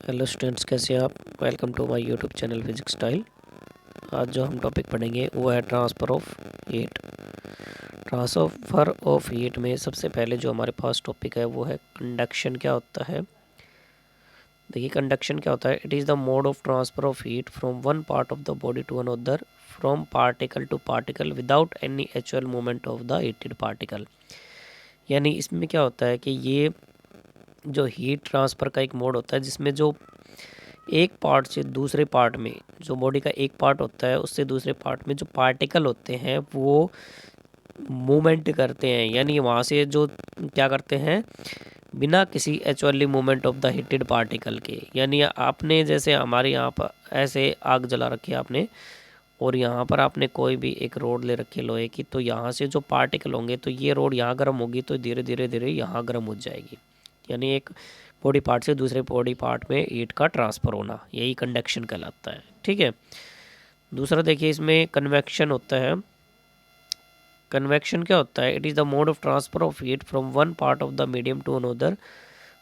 Hello students, कैसे हैं आप। Welcome to my YouTube channel physics style. आज जो हम टॉपिक पढ़ेंगे वो है transfer of heat. Transfer of heat में सबसे पहले जो हमारे पास टॉपिक है वो है कंडक्शन। क्या होता है, देखिए कंडक्शन क्या होता है। It is the mode of transfer of heat from one part of the body to another from particle to particle without any actual movement of the heated particle. यानी इसमें क्या होता है कि ये जो हीट ट्रांसफ़र का एक मोड होता है जिसमें जो एक पार्ट से दूसरे पार्ट में, जो बॉडी का एक पार्ट होता है उससे दूसरे पार्ट में जो पार्टिकल होते हैं वो मूवमेंट करते हैं। यानी वहाँ से जो क्या करते हैं, बिना किसी actually movement of the heated particle के। यानी आपने जैसे हमारे यहाँ पर ऐसे आग जला रखी है आपने, और यहाँ पर आपने कोई भी एक रोड ले रखी है लोहे की, तो यहाँ से जो पार्टिकल होंगे तो ये रोड यहाँ गर्म होगी तो धीरे धीरे धीरे यहाँ गर्म हो जाएगी। यानी एक बॉडी पार्ट से दूसरे बॉडी पार्ट में हीट का ट्रांसफ़र होना, यही कंडक्शन कहलाता है। ठीक है। दूसरा देखिए इसमें कन्वेक्शन होता है। कन्वेक्शन क्या होता है, it is the mode of transfer of heat from one part of the medium to another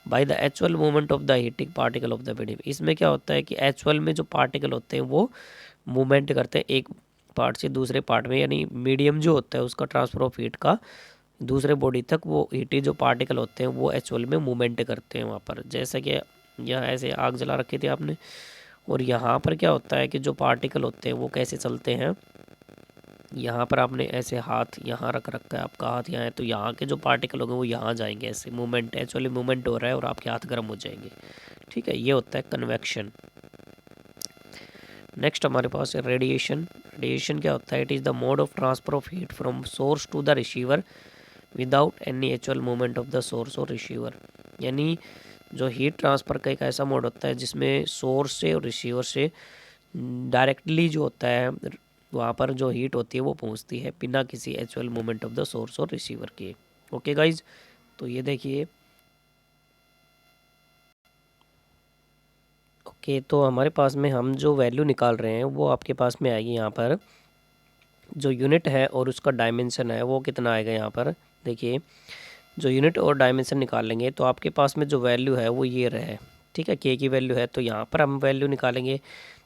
by the actual movement of the heating particle of the medium. इसमें क्या होता है कि एक्चुअल में जो पार्टिकल होते हैं वो मूवमेंट करते हैं एक पार्ट से दूसरे पार्ट में। यानी मीडियम जो होता है उसका ट्रांसफ़र ऑफ हीट का दूसरे बॉडी तक, वो हीटी जो पार्टिकल होते हैं वो एक्चुअल में मूवमेंट करते हैं वहाँ पर। जैसे कि यहाँ ऐसे आग जला रखी थी आपने, और यहाँ पर क्या होता है कि जो पार्टिकल होते हैं वो कैसे चलते हैं। यहाँ पर आपने ऐसे हाथ यहाँ रख रखा है, आपका हाथ यहाँ है, तो यहाँ के जो पार्टिकल होंगे वो यहाँ जाएंगे। ऐसे मूवमेंट, एक्चुअली मूवमेंट हो रहा है और आपके हाथ गर्म हो जाएंगे। ठीक है, ये होता है कन्वेक्शन। नेक्स्ट हमारे पास है रेडिएशन। रेडिएशन क्या होता है, it is the mode of transfer of heat from source to the receiver without any actual movement of the source और रिसीवर। यानी जो हीट ट्रांसफ़र का एक ऐसा मोड होता है जिसमें सोर्स से और रिसीवर से डायरेक्टली जो होता है वहाँ पर जो हीट होती है वो पहुँचती है बिना किसी actual movement of the source और रिसीवर के। ओके गाइज, तो ये देखिए। ओके, तो हमारे पास में हम जो वैल्यू निकाल रहे हैं वो आपके पास में आएगी। यहाँ पर जो यूनिट है और उसका डायमेंशन है वो कितना आएगा। यहाँ पर देखिए, जो यूनिट और डायमेंशन निकाल लेंगे तो आपके पास में जो वैल्यू है वो ये रहे। ठीक है, के की वैल्यू है तो यहाँ पर हम वैल्यू निकालेंगे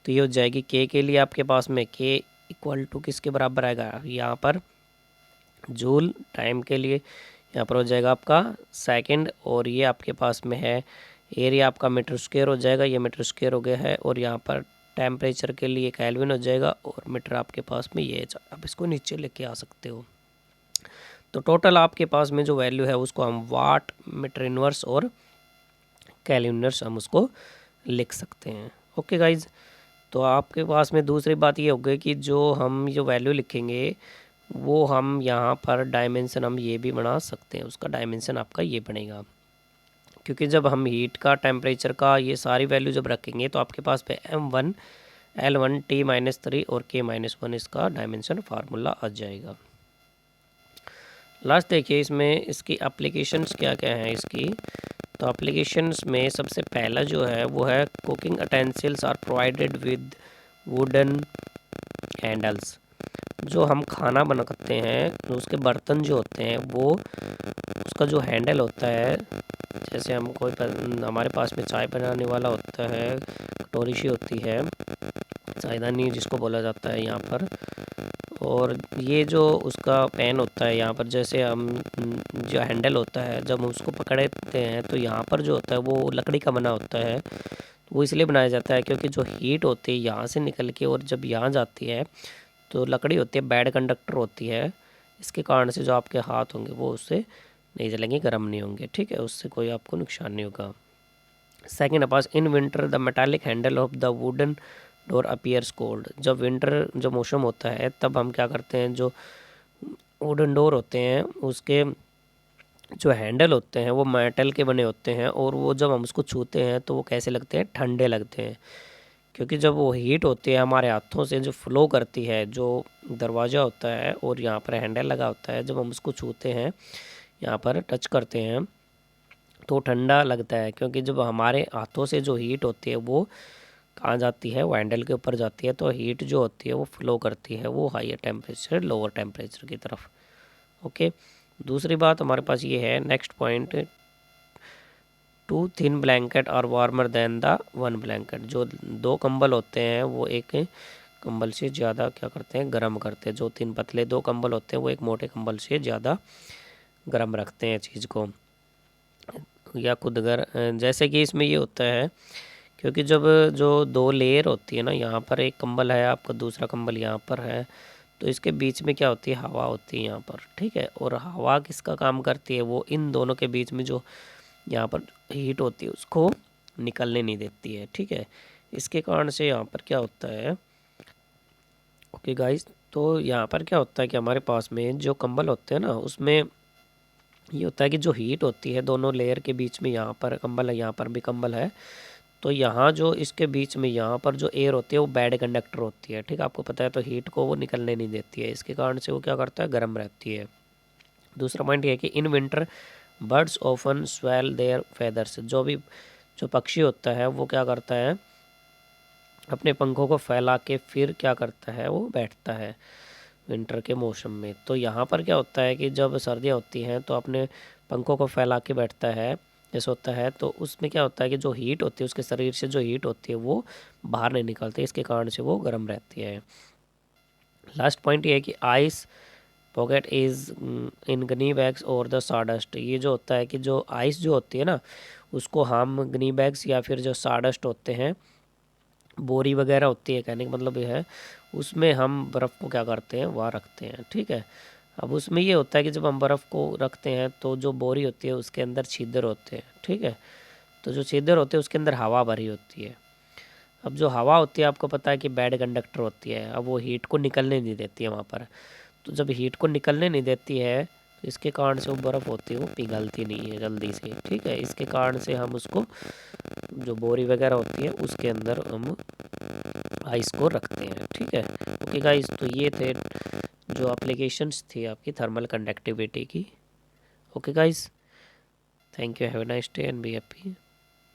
तो ये हो जाएगी के लिए आपके पास में के इक्वल टू किसके बराबर आएगा, यहाँ पर जूल। टाइम के लिए यहाँ पर हो जाएगा आपका सेकंड, और ये आपके पास में है एरिया आपका मीटर स्क्वायर हो जाएगा, ये मीटर स्क्वायर हो गया है। और यहाँ पर टेम्परेचर के लिए केल्विन हो जाएगा, और मीटर आपके पास में ये है। आप इसको नीचे लेके आ सकते हो। तो टोटल आपके पास में जो वैल्यू है उसको हम वाट, मीटर इनवर्स और केल्विन इनवर्स हम उसको लिख सकते हैं। ओके गाइज, तो आपके पास में दूसरी बात ये हो गई कि जो हम जो वैल्यू लिखेंगे वो हम यहाँ पर डायमेंशन हम ये भी बना सकते हैं। उसका डायमेंशन आपका ये बनेगा, क्योंकि जब हम हीट का, टेम्परेचर का ये सारी वैल्यू जब रखेंगे तो आपके पास पे M1 L1 T-3 और K-1 इसका डायमेंशन फार्मूला आ जाएगा। लास्ट देखिए इसमें इसकी एप्लीकेशंस क्या क्या हैं इसकी। तो एप्लीकेशंस में सबसे पहला जो है वो है cooking utensils are provided with wooden handles. जो हम खाना बनाते हैं तो उसके बर्तन जो होते हैं वो, उसका जो हैंडल होता है, जैसे हम कोई हमारे पास में चाय बनाने वाला होता है, कटोरी सी होती है, चायदानी जिसको बोला जाता है यहाँ पर, और ये जो उसका पैन होता है यहाँ पर, जैसे हम जो हैंडल होता है जब हम उसको पकड़ते हैं तो यहाँ पर जो होता है वो लकड़ी का बना होता है। वो इसलिए बनाया जाता है क्योंकि जो हीट होती है यहाँ से निकल के और जब यहाँ जाती है तो लकड़ी होती है, बैड कंडक्टर होती है। इसके कारण से जो आपके हाथ होंगे वो उससे नहीं जलेंगे, गर्म नहीं होंगे। ठीक है, उससे कोई आपको नुकसान नहीं होगा। Second pass, in winter the metallic handle of the wooden door appears cold. जब विंटर जो मौसम होता है तब हम क्या करते हैं, जो वुडन डोर होते हैं उसके जो हैंडल होते हैं वो मेटल के बने होते हैं, और वो जब हम उसको छूते हैं तो वो कैसे लगते हैं, ठंडे लगते हैं। क्योंकि जब वो हीट होती है हमारे हाथों से जो फ्लो करती है, जो दरवाज़ा होता है और यहाँ पर हैंडल लगा होता है, जब हम उसको छूते हैं, यहाँ पर टच करते हैं तो ठंडा लगता है। क्योंकि जब हमारे हाथों से जो हीट होती है वो कहाँ जाती है, वो हैंडल के ऊपर जाती है, तो हीट जो होती है वो फ्लो करती है वो हायर टेम्परेचर लोअर टेम्परेचर की तरफ। ओके, दूसरी बात हमारे पास ये है, नेक्स्ट पॉइंट, 2 थिन ब्लैंकेट और वार्मर देन द 1 ब्लैंकेट। जो 2 कंबल होते हैं वो एक कंबल से ज़्यादा क्या करते हैं, गर्म करते हैं। जो 3 पतले 2 कंबल होते हैं वो एक मोटे कंबल से ज़्यादा गर्म रखते हैं चीज़ को, या खुद जैसे कि इसमें ये होता है, क्योंकि जब जो 2 लेयर होती है ना, यहाँ पर एक कंबल है आपका, दूसरा कंबल यहाँ पर है, तो इसके बीच में क्या होती है, हवा होती है यहाँ पर, ठीक है। और हवा किसका काम करती है, वो इन दोनों के बीच में जो यहाँ पर हीट होती है उसको निकलने नहीं देती है, ठीक है। इसके कारण से यहाँ पर क्या होता है, ओके गाइस, तो यहाँ पर क्या होता है कि हमारे पास में जो कंबल होते हैं ना, उसमें ये होता है कि जो हीट होती है दोनों लेयर के बीच में, यहाँ पर कंबल है, यहाँ पर भी कंबल है, तो यहाँ जो इसके बीच में यहाँ पर जो एयर होती है वो बैड कंडक्टर होती है, ठीक है, आपको पता है। तो हीट को वो निकलने नहीं देती है, इसके कारण से वो क्या करता है, गर्म रहती है। दूसरा पॉइंट ये है कि in winter birds often swell their feathers. जो पक्षी होता है वो क्या करता है, अपने पंखों को फैला के फिर क्या करता है, वो बैठता है विंटर के मौसम में। तो यहाँ पर क्या होता है कि जब सर्दियाँ होती हैं तो अपने पंखों को फैला के बैठता है, जैसे होता है, तो उसमें क्या होता है कि जो हीट होती है उसके शरीर से, जो हीट होती है वो बाहर नहीं निकलती, इसके कारण से वो गर्म रहती है। लास्ट पॉइंट ये है कि ice pocket is in Ghani bags और द साडस्ट। ये जो होता है कि जो आइस जो होती है ना, उसको हम गनी बैग्स या फिर जो साडस्ट होते हैं, बोरी वगैरह होती है, कहने का मतलब ये है, उसमें हम बर्फ़ को क्या करते हैं, वहाँ रखते हैं, ठीक है। अब उसमें ये होता है कि जब हम बर्फ़ को रखते हैं तो जो बोरी होती है उसके अंदर छिद्र होते हैं, ठीक है। तो जो छिद्र होते हैं उसके अंदर हवा भरी होती है। अब जो हवा होती है आपको पता है कि बैड कंडक्टर होती है, अब वो हीट को निकलने नहीं देती है वहाँ पर। तो जब हीट को निकलने नहीं देती है तो इसके कारण से वो बर्फ़ होती है वो पिघलती नहीं है जल्दी से, ठीक है। इसके कारण से हम उसको, जो बोरी वगैरह होती है उसके अंदर हम आइस को रखते हैं, ठीक है। ओके गाइस, तो ये थे जो एप्लीकेशंस थी आपकी थर्मल कंडक्टिविटी की। Okay guys, thank you, have a nice day and be happy.